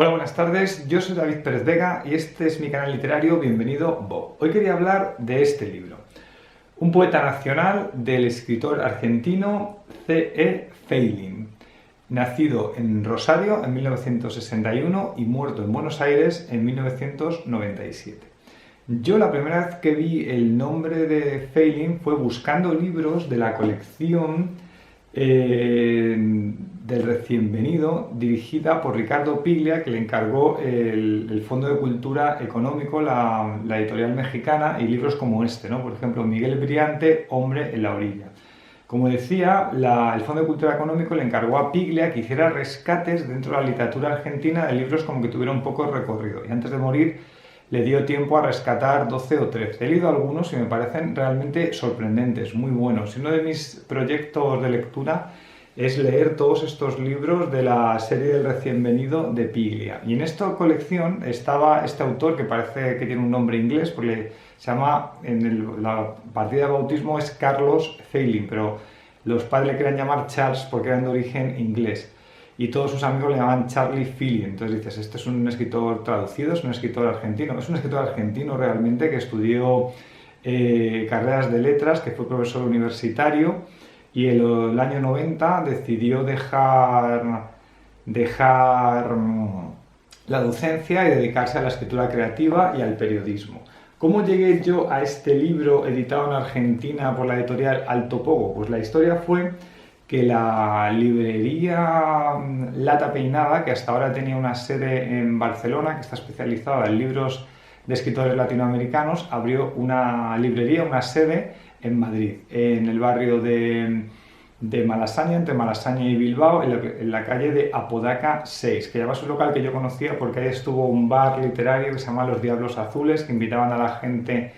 Hola, buenas tardes, yo soy David Pérez Vega y este es mi canal literario Bienvenido Bob. Hoy quería hablar de este libro, un poeta nacional del escritor argentino C.E. Feiglin, nacido en Rosario en 1961 y muerto en Buenos Aires en 1997. Yo la primera vez que vi el nombre de Feiglin fue buscando libros de la colección del Recién Venido, dirigida por Ricardo Piglia, que le encargó el Fondo de Cultura Económico, la editorial mexicana, y libros como este, ¿no? Por ejemplo, Miguel Briante, Hombre en la orilla. Como decía, el Fondo de Cultura Económico le encargó a Piglia que hiciera rescates dentro de la literatura argentina de libros como que tuviera un poco recorrido. Y antes de morir le dio tiempo a rescatar 12 o 13. He leído algunos y me parecen realmente sorprendentes, muy buenos. Y uno de mis proyectos de lectura es leer todos estos libros de la serie del Recién Venido de Piglia. Y en esta colección estaba este autor que parece que tiene un nombre inglés, porque se llama, la partida de bautismo es Carlos Feiglin, pero los padres le querían llamar Charles porque eran de origen inglés. Y todos sus amigos le llamaban Charlie Feiglin. Entonces dices, este es un escritor traducido, es un escritor argentino. Es un escritor argentino realmente que estudió carreras de letras, que fue profesor universitario y en el año 90 decidió dejar la docencia y dedicarse a la escritura creativa y al periodismo. ¿Cómo llegué yo a este libro editado en Argentina por la editorial Alto Pogo? Pues la historia fue que la librería Lata Peinada, que hasta ahora tenía una sede en Barcelona, que está especializada en libros de escritores latinoamericanos, abrió una librería, una sede en Madrid, en el barrio de Malasaña, entre Malasaña y Bilbao, en la calle de Apodaca 6, que ya es un local que yo conocía porque ahí estuvo un bar literario que se llama Los Diablos Azules, que invitaban a la gente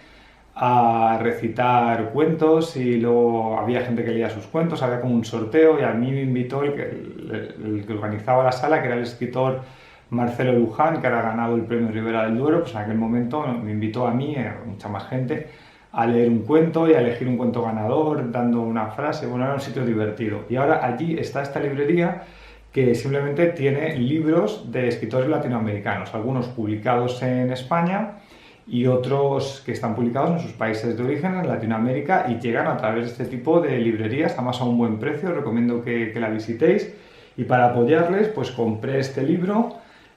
a recitar cuentos y luego había gente que leía sus cuentos, había como un sorteo y a mí me invitó el que organizaba la sala, que era el escritor Marcelo Luján, que ahora ha ganado el premio Ribera del Duero. Pues en aquel momento me invitó a mí, a mucha más gente, a leer un cuento y a elegir un cuento ganador, dando una frase. Bueno, era un sitio divertido. Y ahora allí está esta librería que simplemente tiene libros de escritores latinoamericanos, algunos publicados en España y otros que están publicados en sus países de origen, en Latinoamérica, y llegan a través de este tipo de librerías, además a un buen precio. Os recomiendo que la visitéis. Y para apoyarles, pues compré este libro,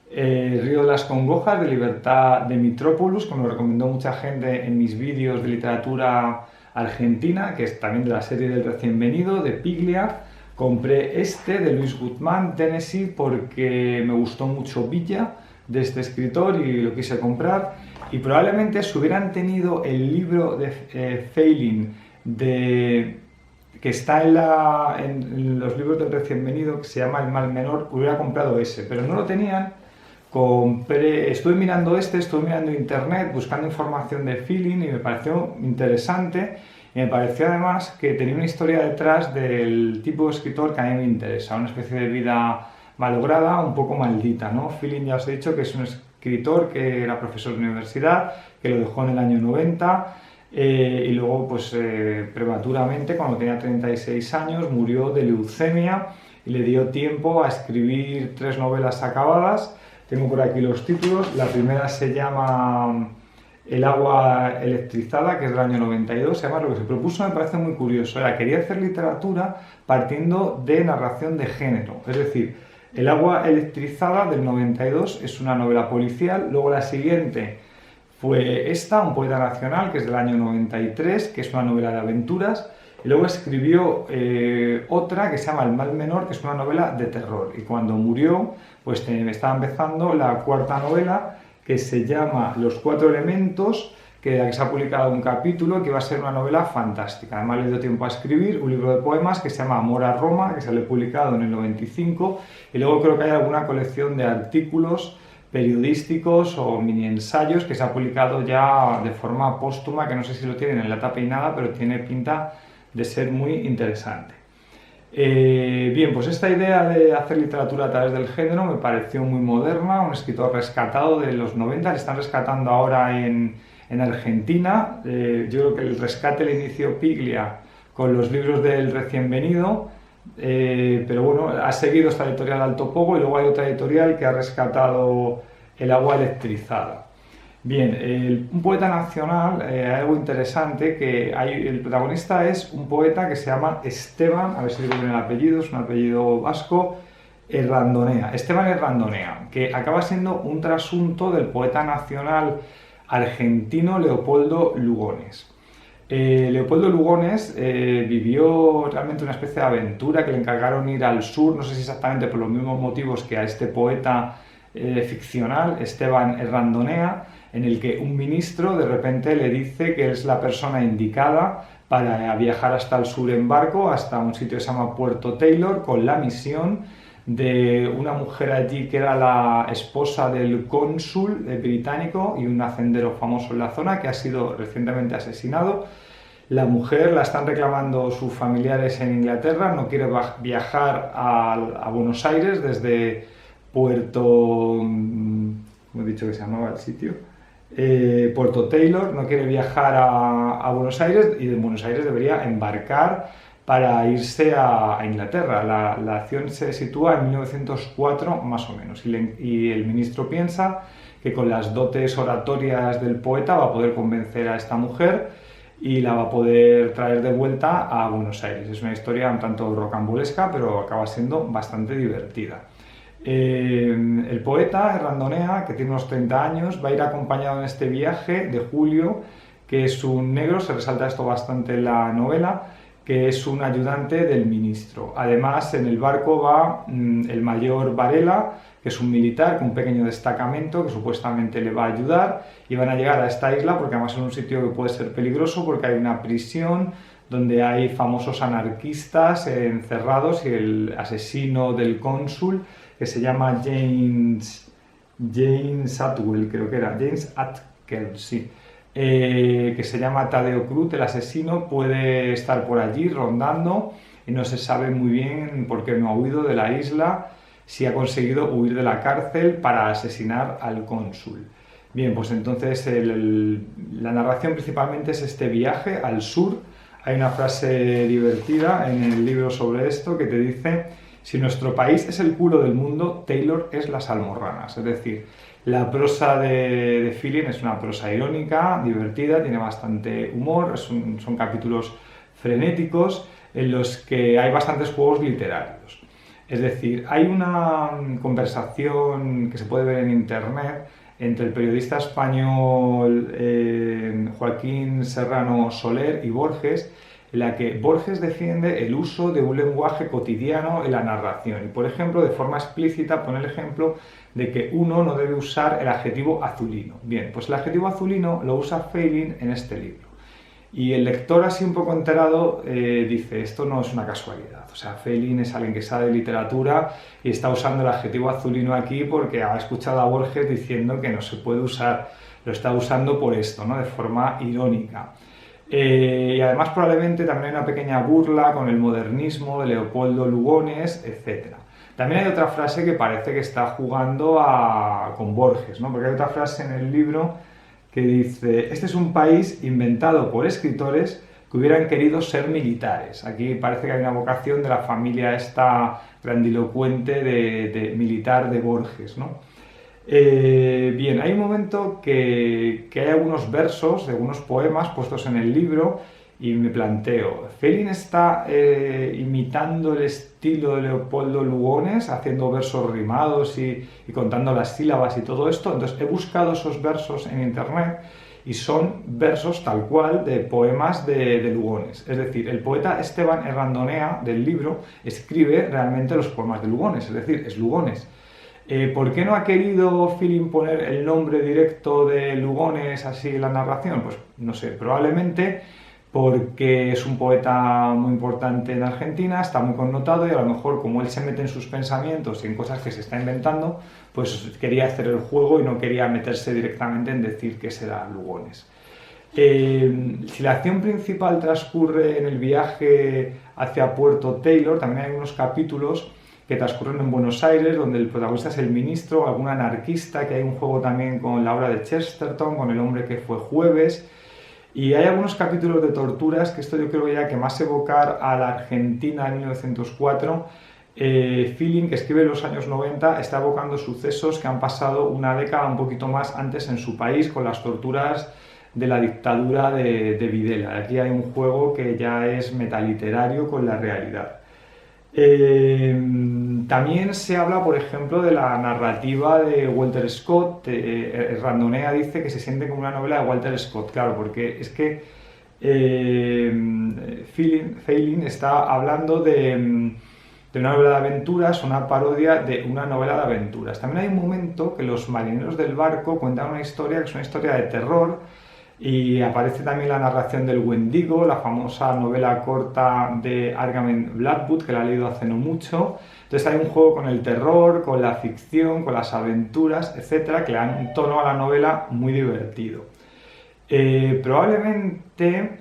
Río de las Congojas, de Libertad de Mitrópolis, que me lo recomendó mucha gente en mis vídeos de literatura argentina, que es también de la serie del Recién Venido, de Piglia. Compré este de Luis Guzmán, Tennessee, porque me gustó mucho Villa, de este escritor, y lo quise comprar. Y probablemente si hubieran tenido el libro de Feiglin que está en los libros del Recién Venido, que se llama El Mal Menor, hubiera comprado ese, pero no lo tenían. Estuve mirando internet, buscando información de Feiglin, y me pareció interesante, y me pareció además que tenía una historia detrás del tipo de escritor que a mí me interesa, una especie de vida malograda, un poco maldita, ¿no? Feiglin, ya os he dicho que es un escritor que era profesor de universidad, que lo dejó en el año 90, y luego pues prematuramente, cuando tenía 36 años, murió de leucemia y le dio tiempo a escribir 3 novelas acabadas. Tengo por aquí los títulos. La primera se llama El agua electrizada, que es del año 92. Además, lo que se propuso me parece muy curioso. Quería hacer literatura partiendo de narración de género. Es decir, El agua electrizada del 92 es una novela policial. Luego la siguiente fue esta, Un poeta nacional, que es del año 93, que es una novela de aventuras. Y luego escribió otra que se llama El Mal Menor, que es una novela de terror. Y cuando murió, pues estaba empezando la cuarta novela, que se llama Los Cuatro Elementos, que se ha publicado un capítulo, que va a ser una novela fantástica. Además le dio tiempo a escribir un libro de poemas que se llama Amor a Roma, que sale publicado en el 95. Y luego creo que hay alguna colección de artículos periodísticos o mini ensayos que se ha publicado ya de forma póstuma, que no sé si lo tienen en Lata Peinada, pero tiene pinta de ser muy interesante. Bien, pues esta idea de hacer literatura a través del género me pareció muy moderna. Un escritor rescatado de los 90, le están rescatando ahora en Argentina. Yo creo que el rescate lo inició Piglia con los libros del Recién Venido, pero bueno, ha seguido esta editorial Alto Pogo y luego hay otra editorial que ha rescatado El agua electrizada. Bien, un poeta nacional, hay algo interesante, el protagonista es un poeta que se llama Esteban, a ver si digo bien el apellido, es un apellido vasco, Errandonea, Esteban Errandonea, que acaba siendo un trasunto del poeta nacional argentino Leopoldo Lugones. Leopoldo Lugones vivió realmente una especie de aventura que le encargaron ir al sur, no sé si exactamente por los mismos motivos que a este poeta ficcional, Esteban Errandonea, en el que un ministro de repente le dice que es la persona indicada para viajar hasta el sur en barco, hasta un sitio que se llama Puerto Taylor, con la misión de una mujer allí que era la esposa del cónsul británico y un hacendero famoso en la zona que ha sido recientemente asesinado. La mujer la están reclamando sus familiares en Inglaterra, no quiere viajar a Buenos Aires desde Puerto... ¿cómo he dicho que se llamaba el sitio? Puerto Taylor, no quiere viajar a Buenos Aires y de Buenos Aires debería embarcar para irse a Inglaterra. La acción se sitúa en 1904 más o menos y el ministro piensa que con las dotes oratorias del poeta va a poder convencer a esta mujer y la va a poder traer de vuelta a Buenos Aires. Es una historia un tanto rocambolesca, pero acaba siendo bastante divertida. El poeta Errandonea, que tiene unos 30 años, va a ir acompañado en este viaje de Julio, que es un negro, se resalta esto bastante en la novela, que es un ayudante del ministro. Además, en el barco va el mayor Varela, que es un militar con un pequeño destacamento que supuestamente le va a ayudar, y van a llegar a esta isla porque además es un sitio que puede ser peligroso porque hay una prisión donde hay famosos anarquistas encerrados y el asesino del cónsul, que se llama James Atwell, creo que era, James Atwell, sí, que se llama Tadeo Cruz, el asesino, puede estar por allí rondando y no se sabe muy bien por qué no ha huido de la isla, si ha conseguido huir de la cárcel para asesinar al cónsul. Bien, pues entonces la narración principalmente es este viaje al sur. Hay una frase divertida en el libro sobre esto que te dice: si nuestro país es el culo del mundo, Taylor es las almorranas. Es decir, la prosa de Filin es una prosa irónica, divertida, tiene bastante humor, son capítulos frenéticos en los que hay bastantes juegos literarios. Es decir, hay una conversación que se puede ver en internet entre el periodista español Joaquín Serrano Soler y Borges, en la que Borges defiende el uso de un lenguaje cotidiano en la narración y, por ejemplo, de forma explícita pone el ejemplo de que uno no debe usar el adjetivo azulino. Bien, pues el adjetivo azulino lo usa Feiglin en este libro. Y el lector, así un poco enterado, dice: esto no es una casualidad. O sea, Feiglin es alguien que sabe de literatura y está usando el adjetivo azulino aquí porque ha escuchado a Borges diciendo que no se puede usar. Lo está usando por esto, ¿no? De forma irónica. Y además probablemente también hay una pequeña burla con el modernismo de Leopoldo Lugones, etc. También hay otra frase que parece que está jugando con Borges, ¿no? Porque hay otra frase en el libro que dice: este es un país inventado por escritores que hubieran querido ser militares. Aquí parece que hay una vocación de la familia esta grandilocuente de militar de Borges, ¿no? Bien, hay un momento que hay algunos versos de algunos poemas puestos en el libro y me planteo, Feiglin está imitando el estilo de Leopoldo Lugones, haciendo versos rimados y contando las sílabas y todo esto. Entonces he buscado esos versos en internet y son versos tal cual de poemas de Lugones. Es decir, el poeta Esteban Errandonea del libro escribe realmente los poemas de Lugones, es decir, es Lugones. ¿Por qué no ha querido Filin poner el nombre directo de Lugones así en la narración? Pues no sé, probablemente porque es un poeta muy importante en Argentina, está muy connotado y a lo mejor como él se mete en sus pensamientos y en cosas que se está inventando, pues quería hacer el juego y no quería meterse directamente en decir que será Lugones. Si la acción principal transcurre en el viaje hacia Puerto Taylor, también hay unos capítulos que transcurren en Buenos Aires, donde el protagonista es el ministro, algún anarquista, que hay un juego también con la obra de Chesterton, con el hombre que fue Jueves, Y hay algunos capítulos de torturas, que esto yo creo ya que más evocar a la Argentina de 1904, Feeling, que escribe en los años 90, está evocando sucesos que han pasado una década un poquito más antes en su país con las torturas de la dictadura de Videla. Aquí hay un juego que ya es metaliterario con la realidad. También se habla, por ejemplo, de la narrativa de Walter Scott. Randonea dice que se siente como una novela de Walter Scott, claro, porque es que Feiling está hablando de una novela de aventuras, una parodia de una novela de aventuras. También hay un momento que los marineros del barco cuentan una historia que es una historia de terror, y aparece también la narración del Wendigo, la famosa novela corta de Argament Blackwood, que la he leído hace no mucho. Entonces hay un juego con el terror, con la ficción, con las aventuras, etcétera, que le dan un tono a la novela muy divertido. Probablemente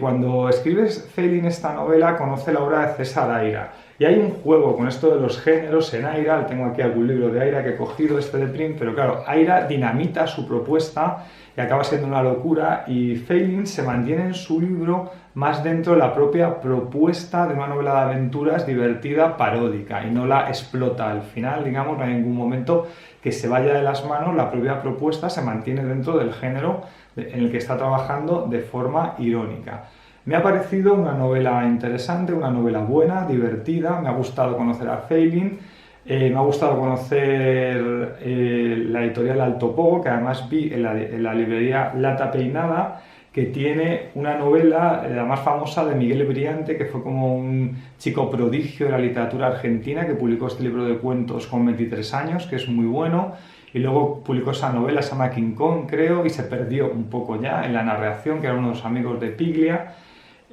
cuando escribes Feiling esta novela, conoce la obra de César Aira. Y hay un juego con esto de los géneros en Aira. Tengo aquí algún libro de Aira que he cogido, este de Print, pero claro, Aira dinamita su propuesta y acaba siendo una locura, y Feiling se mantiene en su libro más dentro de la propia propuesta de una novela de aventuras divertida, paródica, y no la explota al final, digamos, no hay ningún momento que se vaya de las manos. La propia propuesta se mantiene dentro del género en el que está trabajando de forma irónica. Me ha parecido una novela interesante, una novela buena, divertida. Me ha gustado conocer a Feiling, me ha gustado conocer la editorial Alto Pogo, que además vi en la librería Lata Peinada, que tiene una novela, la más famosa, de Miguel Briante, que fue como un chico prodigio de la literatura argentina, que publicó este libro de cuentos con 23 años, que es muy bueno. Y luego publicó esa novela, se llama King Kong, creo, y se perdió un poco ya en la narración, que era uno de los amigos de Piglia.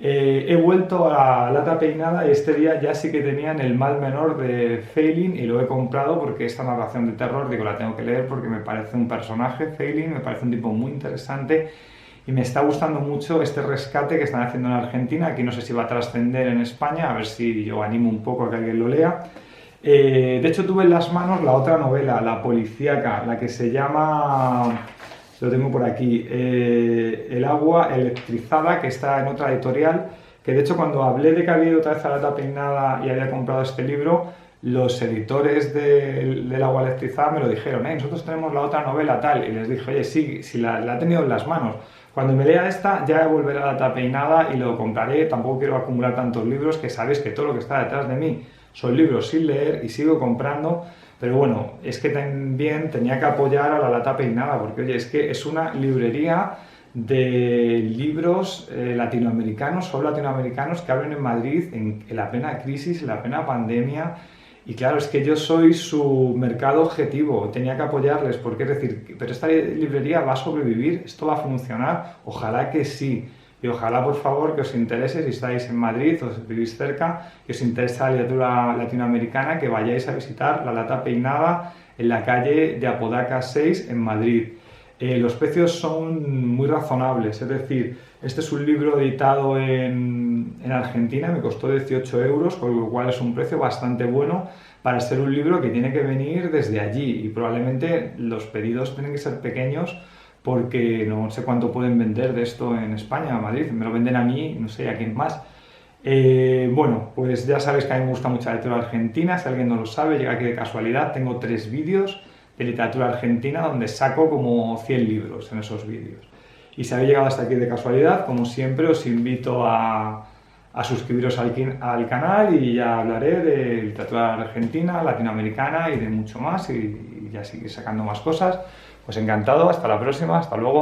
He vuelto a Lata Peinada y este día ya sí que tenían El mal menor de Feiling, y lo he comprado porque esta narración de terror, digo, la tengo que leer porque me parece un personaje, Feiling, me parece un tipo muy interesante, y me está gustando mucho este rescate que están haciendo en Argentina. Aquí no sé si va a trascender en España, a ver si yo animo un poco a que alguien lo lea. De hecho, tuve en las manos la otra novela, la policíaca, la que se llama, lo tengo por aquí, El agua electrizada, que está en otra editorial, que de hecho cuando hablé de que había ido otra vez a Lata Peinada y había comprado este libro, los editores del agua electrizada me lo dijeron, nosotros tenemos la otra novela tal, y les dije, oye, sí, si la he tenido en las manos. Cuando me lea esta, ya volveré a Lata Peinada y lo compraré. Tampoco quiero acumular tantos libros, que sabéis que todo lo que está detrás de mí son libros sin leer y sigo comprando. Pero bueno, es que también tenía que apoyar a la Lata Peinada, porque oye, es que es una librería de libros latinoamericanos, solo latinoamericanos, que abren en Madrid en la plena crisis, en la plena pandemia. Y claro, es que yo soy su mercado objetivo, tenía que apoyarles, porque es decir, pero esta librería va a sobrevivir, esto va a funcionar, ojalá que sí. Y ojalá, por favor, que os interese, si estáis en Madrid o si vivís cerca, que os interesa la literatura latinoamericana, que vayáis a visitar la Lata Peinada en la calle de Apodaca 6 en Madrid. Los precios son muy razonables, es decir, este es un libro editado en Argentina, me costó 18 euros, con lo cual es un precio bastante bueno para ser un libro que tiene que venir desde allí, y probablemente los pedidos tienen que ser pequeños, porque no sé cuánto pueden vender de esto en España, en Madrid, me lo venden a mí, no sé a quién más. Bueno, pues ya sabéis que a mí me gusta mucho la literatura argentina. Si alguien no lo sabe, llega aquí de casualidad, tengo 3 vídeos de literatura argentina donde saco como 100 libros en esos vídeos. Y si habéis llegado hasta aquí de casualidad, como siempre os invito a suscribiros al canal, y ya hablaré de literatura argentina, latinoamericana y de mucho más, y ya seguir sacando más cosas. Pues encantado, hasta la próxima, hasta luego.